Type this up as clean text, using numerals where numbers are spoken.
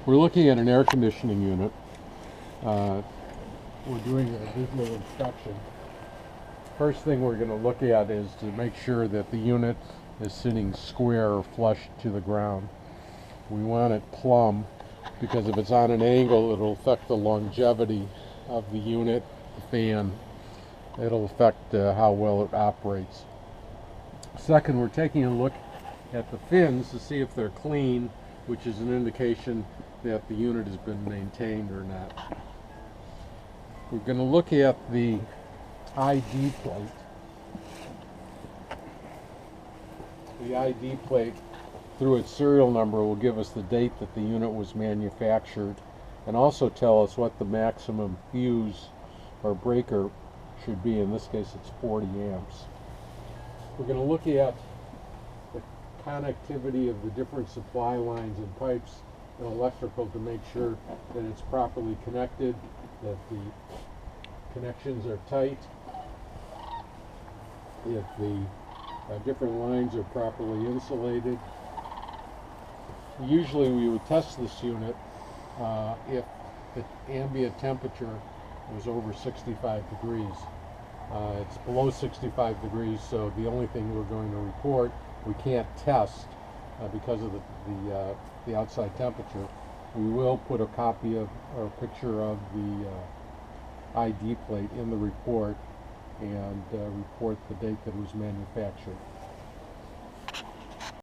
We're looking at an air conditioning unit. We're doing a visual inspection. First thing we're going to look at is to make sure that the unit is sitting square or flush to the ground. We want it plumb because if it's on an angle, it'll affect the longevity of the unit, the fan. It'll affect how well it operates. Second, we're taking a look at the fins to see if they're clean, which is an indication that the unit has been maintained or not. We're going to look at the ID plate. The ID plate, through its serial number, will give us the date that the unit was manufactured and also tell us what the maximum fuse or breaker should be. In this case, it's 40 amps. We're going to look at the connectivity of the different supply lines and pipes and electrical to make sure that it's properly connected, that the connections are tight, if the different lines are properly insulated. Usually we would test this unit if the ambient temperature was over 65 degrees. It's below 65 degrees, so the only thing we're going to report, we can't test because of the outside temperature. We will put a copy of or a picture of the ID plate in the report and report the date that it was manufactured.